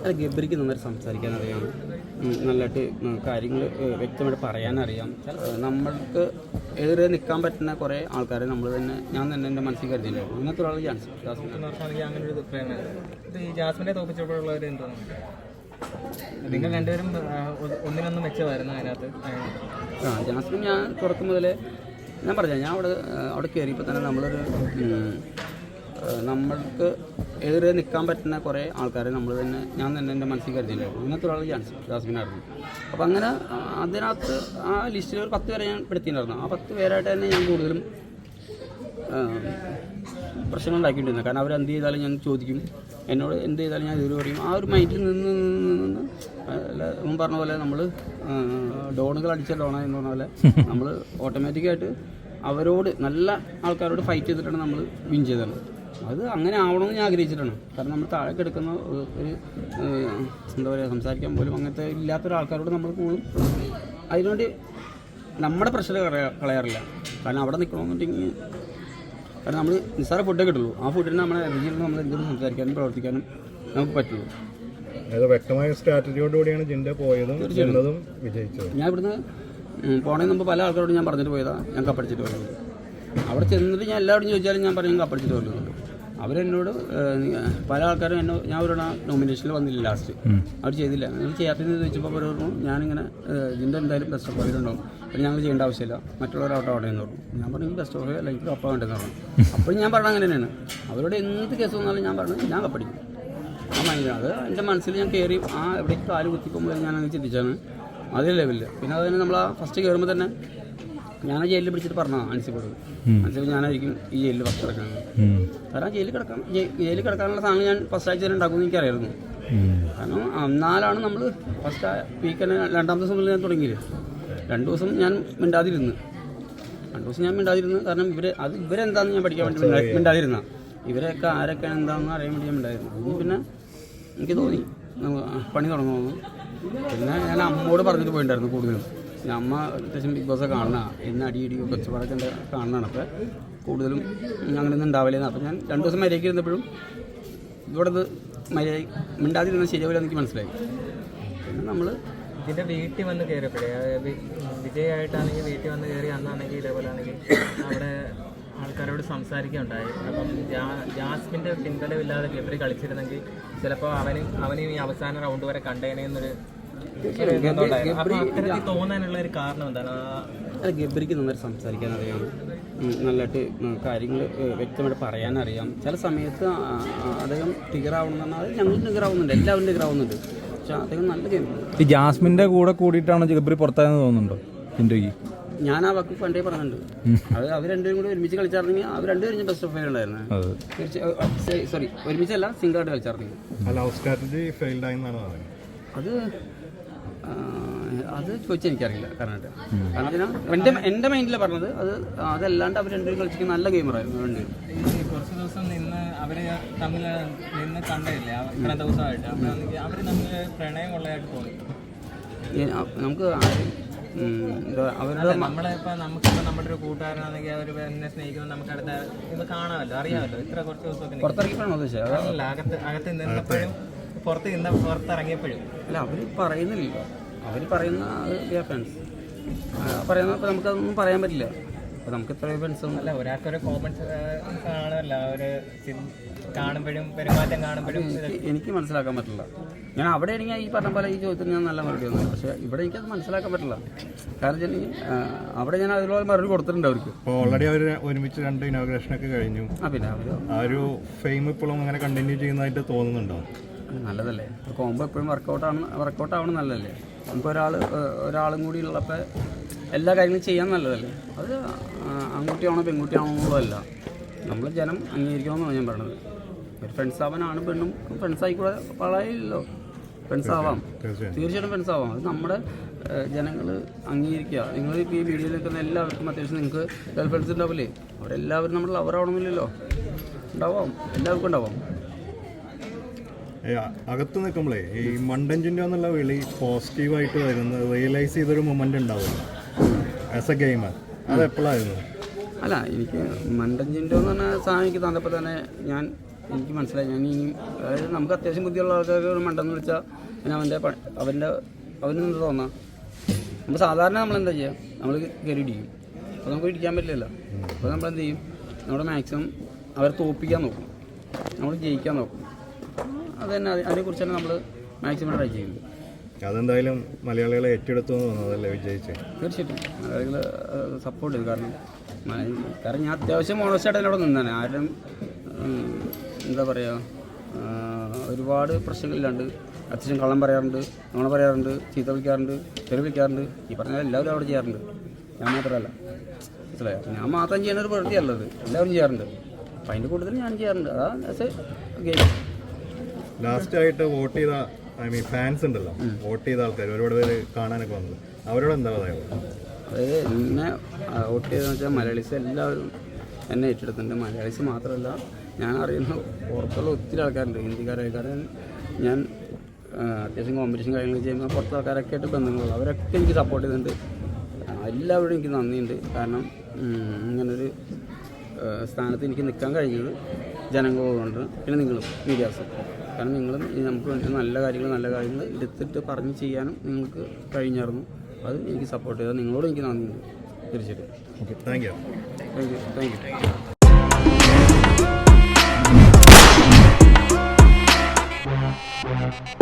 അല്ല, ഗബ്രിക്ക് നന്നായിട്ട് സംസാരിക്കാൻ അറിയാം, നല്ലതായിട്ട് കാര്യങ്ങൾ വ്യക്തമായിട്ട് പറയാനറിയാം. നമ്മൾക്ക് എതിരെ നിൽക്കാൻ പറ്റുന്ന കുറേ ആൾക്കാരെ ഞാൻ തന്നെ എൻ്റെ മനസ്സിൽ കരുതിയിട്ടുണ്ടായിരുന്നു. ഇങ്ങനത്തെ ഒരാൾ അങ്ങനെ ഒരു ഇത് ഈ ജാസ്മിനെ തോപ്പിച്ചപ്പോഴുള്ളവർ എന്താണ് നിങ്ങൾ രണ്ടുപേരും ഒന്നിനൊന്നും മെച്ചമായിരുന്നു അതിനകത്ത്? ജാസ്മിൻ ഞാൻ തുടക്കം മുതലേ ഞാൻ പറഞ്ഞ ഞാൻ അവിടെ കയറിയപ്പോൾ തന്നെ നമ്മൾക്ക് എതിരെ നിൽക്കാൻ പറ്റുന്ന കുറേ ആൾക്കാരെ ഞാൻ തന്നെ എൻ്റെ മനസ്സിൽ കരുതിയിട്ടുണ്ടായിരുന്നു. ഇങ്ങനത്തെ ഒരാൾ ജാസ്മിനായിരുന്നു. അപ്പോൾ അങ്ങനെ അതിനകത്ത് ആ ലിസ്റ്റിൽ ഒരു 10 പേരെ ഞാൻ പെടുത്തിയിട്ടുണ്ടായിരുന്നു. ആ 10 പേരായിട്ട് തന്നെ ഞാൻ കൂടുതലും പ്രശ്നങ്ങൾ ഉണ്ടാക്കിയിട്ടിരുന്നത്. കാരണം അവരെന്ത് ചെയ്താലും ഞാൻ ചോദിക്കും, എന്നോട് എന്ത് ചെയ്താലും ഞാൻ ഇതുവരെ പറയും. ആ ഒരു മൈൻഡിൽ നിന്ന് മുൻ പറഞ്ഞ പോലെ നമ്മൾ ഡോണുകൾ അടിച്ച ഡോണ എന്ന് പറഞ്ഞ പോലെ നമ്മൾ ഓട്ടോമാറ്റിക്കായിട്ട് അവരോട് നല്ല ആൾക്കാരോട് ഫൈറ്റ് ചെയ്തിട്ടാണ് നമ്മൾ വിൻ ചെയ്തത്. അത് അങ്ങനെ ആവണമെന്ന് ഞാൻ ആഗ്രഹിച്ചിട്ടാണ്. കാരണം നമ്മൾ താഴെ കിടക്കുന്ന ഒരു എന്താ പറയുക, സംസാരിക്കാൻ പോലും അങ്ങനത്തെ ഇല്ലാത്തൊരാൾക്കാരോട് നമ്മൾ കൂടുതലും അതിനുവേണ്ടി നമ്മുടെ പ്രഷർ കളയാറില്ല. കാരണം അവിടെ നിൽക്കണമെന്നുണ്ടെങ്കിൽ കാരണം നമ്മൾ നിസ്സാര ഫുഡേ കിട്ടുള്ളൂ. ആ ഫുഡിന് നമ്മളെ എനർജിയിൽ നമ്മൾ എന്തെങ്കിലും സംസാരിക്കാനും പ്രവർത്തിക്കാനും നമുക്ക് പറ്റുള്ളൂ. വ്യക്തമായ സ്ട്രാറ്റജിയോടുകൂടിയാണ് ജിൻഡ പോയതും വിജയിച്ചത്. ഞാൻ ഇവിടുന്ന് പോണതിന് മുമ്പ് പല ആൾക്കാരോട് ഞാൻ പറഞ്ഞിട്ട് പോയതാണ് ഞാൻ കപ്പടിച്ചിട്ട് പോയത്. അവിടെ ചെന്നിട്ട് ഞാൻ എല്ലാവരും ചോദിച്ചാലും ഞാൻ പറയും കപ്പടിച്ചിട്ട് പോലുണ്ട്. അവരെന്നോട് പല ആൾക്കാരും ഞാൻ അവരുടെ നോമിനേഷനിൽ വന്നില്ല. ലാസ്റ്റ് അവർ ചെയ്തില്ല. നിങ്ങൾ ചെയ്യാത്തതെന്ന് ചോദിച്ചപ്പോൾ അവർ പറഞ്ഞു ഞാനിങ്ങനെ ഇതിൻ്റെ എന്തായാലും ബെസ്റ്റ് ഓഫ് ഫൈവ് ഉണ്ടാവും, പിന്നെ ഞങ്ങൾ ചെയ്യേണ്ട ആവശ്യമില്ല, മറ്റുള്ളവരവിടെ അവിടെ എന്ന് പറഞ്ഞു. ഞാൻ പറഞ്ഞു ബെസ്റ്റ് ഓഫ് ഫൈവ് അല്ല, എനിക്ക് കപ്പ വേണ്ടെന്ന് പറഞ്ഞു. അപ്പോൾ ഞാൻ പറഞ്ഞത് അങ്ങനെ തന്നെയാണ്. അവരോട് എന്ത് കേസ് വന്നാലും ഞാൻ പറഞ്ഞു ഞാൻ കപ്പടിക്കും. ആ മൈൻഡാണ് അത് എൻ്റെ മനസ്സിൽ ഞാൻ കയറി എവിടേക്ക് കാല് കുത്തിക്കുമ്പോൾ ഞാൻ അങ്ങനെ ചിന്തിച്ചാണ് അതേ ലെവലിൽ. പിന്നെ അത് തന്നെ നമ്മൾ ആ ഫസ്റ്റ് കയറുമ്പോൾ തന്നെ ഞാൻ ജയിലിൽ പിടിച്ചിട്ട് പറഞ്ഞതാണ് അൻസിപ്പോട്. അൻസിപ്പ് ഞാനായിരിക്കും ഈ ജയിലിൽ ഫസ്റ്റ് കിടക്കുന്നത്. കാരണം ജയിലിൽ കിടക്കാനുള്ള സാധനം ഞാൻ ഫസ്റ്റ് ആഴ്ച തന്നെ ഉണ്ടാക്കുമെന്ന് എനിക്കറിയായിരുന്നു. കാരണം എന്നാലാണ് നമ്മൾ ഫസ്റ്റ് വീക്ക് തന്നെ 2ാം ദിവസം മുതൽ ഞാൻ തുടങ്ങിയില്ല. 2 ദിവസം ഞാൻ മിണ്ടാതിരുന്നു. കാരണം ഇവരെന്താണെന്ന് ഞാൻ പഠിക്കാൻ വേണ്ടി മിണ്ടാതിരുന്ന. ഇവരൊക്കെ ആരൊക്കെയാണ് എന്താണെന്ന് അറിയാൻ വേണ്ടി ഞാൻ മിണ്ടായിരുന്നു. അതിന് പിന്നെ എനിക്ക് തോന്നി പണി തുടങ്ങുമെന്ന്. പിന്നെ ഞാൻ അമ്മയോട് പറഞ്ഞിട്ട് പോയിട്ടുണ്ടായിരുന്നു കൂടുതലും. അമ്മ അത്യാവശ്യം ബിഗ് ബോസ് കാണുന്ന ഇന്ന് അടിയിടിയോ കൊച്ചുപാടൊക്കെ കാണുന്നതാണ്. അപ്പോൾ കൂടുതലും അങ്ങനെയൊന്നും ഉണ്ടാവില്ലെന്ന്. അപ്പോൾ ഞാൻ 2 ദിവസം മര്യാദയ്ക്ക് ഇരുന്നപ്പോഴും ഇവിടെ മിണ്ടാതിരുന്നത് ശരിയാവില്ല എനിക്ക് മനസ്സിലായി. പിന്നെ നമ്മൾ ഇതിൻ്റെ വീട്ടിൽ വന്ന് കയറിയപ്പോഴേ വിജയമായിട്ടാണെങ്കിൽ വീട്ടിൽ വന്ന് കയറി അന്നാണെങ്കിൽ ഇതേപോലെ ആണെങ്കിൽ അവിടെ ആൾക്കാരോട് സംസാരിക്കുകയുണ്ടായി. അപ്പം ജാസ്മിൻ്റെ പിൻബലമില്ലാതെ ഗബ്രി കളിച്ചിരുന്നെങ്കിൽ ചിലപ്പോൾ അവന് ഈ അവസാന റൗണ്ട് വരെ കണ്ടേനെന്നൊരു തോന്നാനുള്ള ഒരു കാരണം എന്താണ്? അല്ല, ഗബ്രിക്ക് നന്നായിട്ട് സംസാരിക്കാൻ അറിയാം, നല്ലതായിട്ട് കാര്യങ്ങൾ വ്യക്തമായിട്ട് പറയാനറിയാം. ചില സമയത്ത് അദ്ദേഹം ടിഗറാവണമെന്ന് പറഞ്ഞാൽ ഞങ്ങൾ ടിഗറാവുന്നുണ്ട്, എല്ലാവരും ടിഗറാവുന്നുണ്ട്. പക്ഷെ അദ്ദേഹം നല്ല ഗെയിം. ഈ ജാസ്മിൻ്റെ കൂടെ കൂടിയിട്ടാണ് ഗബ്രി പുറത്തായെന്ന് തോന്നുന്നുണ്ടോ? ജിൻഡോയ്ക്ക് ഞാൻ ആ വക്ക് പണ്ടേ പറഞ്ഞിട്ടുണ്ട്. അത് അവർ രണ്ടുപേരും കൂടി ഒരുമിച്ച് കളിച്ചായിരുന്നെങ്കിൽ അവർ രണ്ടുപേരും ബെസ്റ്റ് ഓഫ് ഫൈവ് ഉണ്ടായിരുന്നു. സോറി, ഒരുമിച്ചല്ല, സിംഗിളായിട്ട് കളിച്ചായിരുന്നെങ്കിൽ. അത് ചോദിച്ചാൽ എനിക്കറിയില്ല. കാരണം എൻ്റെ മൈൻഡിലാണ് പറഞ്ഞത്. അതല്ലാണ്ട് അവർ രണ്ടുപേരും കളിച്ചിരിക്കുന്ന നല്ല ഗെയിമറായിരുന്നു രണ്ടുപേരും. കുറച്ച് ദിവസം അവര് തമ്മിൽ കണ്ടില്ലേ ഇത്ര ദിവസമായിട്ട് അവർ തമ്മിൽ പ്രണയം കൊള്ളയായിട്ട് തോന്നി. നമുക്ക് അവരുടെ നമ്മളിപ്പോൾ നമുക്കിപ്പോൾ നമ്മുടെ ഒരു കൂട്ടുകാരനാണെങ്കിൽ അവർ എന്നെ സ്നേഹിക്കുമ്പോൾ നമുക്ക് അടുത്ത ഇത് കാണാമല്ലോ, അറിയാമല്ലോ. ഇത്ര കുറച്ച് ദിവസമൊക്കെ പുറത്തിറങ്ങിയപ്പോഴാണോ ഉദ്ദേശിച്ചത്? അകത്ത് നിന്നപ്പോഴും പുറത്തിറങ്ങിയപ്പോഴും അല്ല, അവർ പറയുന്നില്ലല്ലോ. അവർ പറയുന്ന ഫ്രണ്ട്സ് പറയുന്നപ്പോൾ നമുക്കതൊന്നും പറയാൻ പറ്റില്ല. അപ്പോൾ നമുക്ക് ഇത്രയും ഫ്രണ്ട്സും അല്ല, ഒരാൾക്കൊരു കോമൺസ് കാണുമല്ലോ, ഒരു കാണുമ്പോഴും പെരുമാറ്റം കാണുമ്പോഴും എനിക്ക് മനസ്സിലാക്കാൻ പറ്റില്ല. ഞാൻ അവിടെ ആണെങ്കിൽ ഈ പറഞ്ഞ പോലെ ഈ ചോദ്യത്തിന് ഞാൻ നല്ല മറുപടി വന്നു. പക്ഷേ ഇവിടെ എനിക്കത് മനസ്സിലാക്കാൻ പറ്റില്ല. കാരണം അവിടെ ഞാൻ അതിലുള്ള മറുപടി കൊടുത്തിട്ടുണ്ട് അവർക്ക്. ഓൾറെഡി അവർ ഒരുമിച്ച് 2 ഇനോഗ്രേഷനൊക്കെ കഴിഞ്ഞു. പിന്നെ ആ ഒരു ഫെയിം ഇപ്പോഴും അങ്ങനെ കണ്ടിന്യൂ ചെയ്യുന്നതായിട്ട് തോന്നുന്നുണ്ടോ? നല്ലതല്ലേ, കോമ്പോ എപ്പോഴും വർക്കൗട്ട് ആവണം നല്ലതല്ലേ. നമുക്ക് ഒരാളും കൂടി ഉള്ളപ്പോൾ എല്ലാ കാര്യങ്ങളും ചെയ്യാൻ നല്ലതല്ലേ. അത് ആൺകുട്ടിയാണോ പെൺകുട്ടിയാണോ എന്നുള്ളതല്ല, നമ്മൾ ജനം അംഗീകരിക്കണമെന്നാണ് ഞാൻ പറയണത്. ഒരു ഫ്രണ്ട്സ് ആവാനാണ് പെണ്ണും ഫ്രണ്ട്സ് ആയിക്കൂടെ പറയില്ലല്ലോ. ഫ്രണ്ട്സ് ആവാം, തീർച്ചയായിട്ടും ഫ്രണ്ട്സ് ആവാം. അത് നമ്മുടെ ജനങ്ങൾ അംഗീകരിക്കുക. നിങ്ങൾ ഇപ്പോൾ ഈ വീഡിയോയിൽ നിൽക്കുന്ന എല്ലാവർക്കും അത്യാവശ്യം നിങ്ങൾക്ക് ഗേൾ ഫ്രണ്ട്സ് ഉണ്ടാവില്ലേ? അവരെല്ലാവരും നമ്മുടെ ലവറാവണമെന്നില്ലല്ലോ. ഉണ്ടാവാം, എല്ലാവർക്കും ഉണ്ടാവാം. അകത്ത് നിൽക്കുമ്പോഴേ ഈ മണ്ടഞ്ചിൻ്റെ എന്നുള്ള വിളി പോസിറ്റീവായിട്ട് വരുന്നത് റിയലൈസ് ചെയ്തൊരു മൊമെൻ്റ് ഉണ്ടാവുമല്ലോ ആസ് എ ഗെയിമർ, അത് എപ്പോഴായിരുന്നു? അല്ല, എനിക്ക് മണ്ടഞ്ചിൻ്റെ എന്ന് പറഞ്ഞ സാധനം എനിക്ക് തന്നപ്പോൾ തന്നെ ഞാൻ എനിക്ക് മനസ്സിലായി. ഞാൻ ഇനി അതായത് നമുക്ക് അത്യാവശ്യം ബുദ്ധിയുള്ള ആൾക്കാർക്ക് ഒരു മണ്ടെന്ന് വിളിച്ചാൽ പിന്നെ അവനെന്ത് തോന്നാം. നമ്മൾ സാധാരണ നമ്മളെന്താ ചെയ്യുക, നമ്മൾ കയറി ഇടിക്കും. അപ്പോൾ നമുക്ക് ഇടിക്കാൻ പറ്റില്ലല്ലോ. അപ്പോൾ നമ്മളെന്ത് ചെയ്യും, നമ്മുടെ മാക്സിമം അവരെ തോൽപ്പിക്കാൻ നോക്കും, നമ്മൾ ജയിക്കാൻ നോക്കും. അത് തന്നെ അതിനെക്കുറിച്ച് തന്നെ നമ്മൾ മാക്സിമം ട്രൈ ചെയ്യുന്നുണ്ട്. അതെന്തായാലും മലയാളികളെ ഏറ്റെടുത്തു എന്ന് തോന്നുന്നതല്ലേ വിജയിച്ച്? തീർച്ചയായിട്ടും മലയാളികൾ സപ്പോർട്ട് ചെയ്തു. കാരണം ഞാൻ അത്യാവശ്യം ഓണസ്റ്റായിട്ട് അതിനോട് നിന്നാണ്. ആരും എന്താ പറയുക, ഒരുപാട് പ്രശ്നങ്ങളില്ലാണ്ട് അത്യാവശ്യം കള്ളം പറയാറുണ്ട്, നുണ പറയാറുണ്ട്, ചീത്ത വിളിക്കാറുണ്ട്, തെറി വിളിക്കാറുണ്ട്. ഈ പറഞ്ഞാൽ എല്ലാവരും അവിടെ ചെയ്യാറുണ്ട്. ഞാൻ മാത്രമല്ല, മനസ്സിലായോ? ഞാൻ മാത്രം ചെയ്യുന്ന ഒരു പ്രവൃത്തിയല്ലത്, എല്ലാവരും ചെയ്യാറുണ്ട്. അപ്പം അതിൻ്റെ കൂടുതൽ ഞാൻ ചെയ്യാറുണ്ട്. അതാണ് ആസ് എ ഗെയിം. ലാസ്റ്റായിട്ട് വോട്ട് ചെയ്ത ഫാൻസ് ഉണ്ടല്ലോ, വോട്ട് ചെയ്ത ആൾക്കാർ ഒരുപാട് പേര് കാണാനൊക്കെ വന്നത്, അവരോട് എന്താ പറയുക? അതായത് എന്നെ വോട്ട് ചെയ്തതെന്ന് വെച്ചാൽ മലയാളീസ് എല്ലാവരും എന്നെ ഏറ്റെടുത്തിട്ടുണ്ട്. മലയാളീസ് മാത്രമല്ല, ഞാൻ അറിയുന്ന പുറത്തുള്ള ഒത്തിരി ആൾക്കാരുണ്ട്, ഹിന്ദിക്കാരായ. കാരണം ഞാൻ അത്യാവശ്യം കോമ്പറ്റീഷൻ കാര്യങ്ങൾ ചെയ്യുമ്പോൾ പുറത്തെ ആൾക്കാരൊക്കെ ആയിട്ട് ബന്ധങ്ങളുള്ളൂ. അവരൊക്കെ എനിക്ക് സപ്പോർട്ട് ചെയ്തിട്ടുണ്ട്. എല്ലാവരോടും എനിക്ക് നന്ദിയുണ്ട്. കാരണം ഇങ്ങനൊരു സ്ഥാനത്ത് എനിക്ക് നിൽക്കാൻ കഴിഞ്ഞത് ജനങ്ങളുണ്ട്, പിന്നെ നിങ്ങളും മീഡിയാസും. കാരണം നിങ്ങളും നമുക്ക് വേണ്ടി നല്ല കാര്യങ്ങൾ എടുത്തിട്ട് പറഞ്ഞ് ചെയ്യാനും നിങ്ങൾക്ക് കഴിഞ്ഞായിരുന്നു. അത് എനിക്ക് സപ്പോർട്ട് ചെയ്താൽ നിങ്ങളോട് എനിക്ക് നന്ദിയുണ്ട്. തീർച്ചയായിട്ടും. Okay, thank you. Thank you.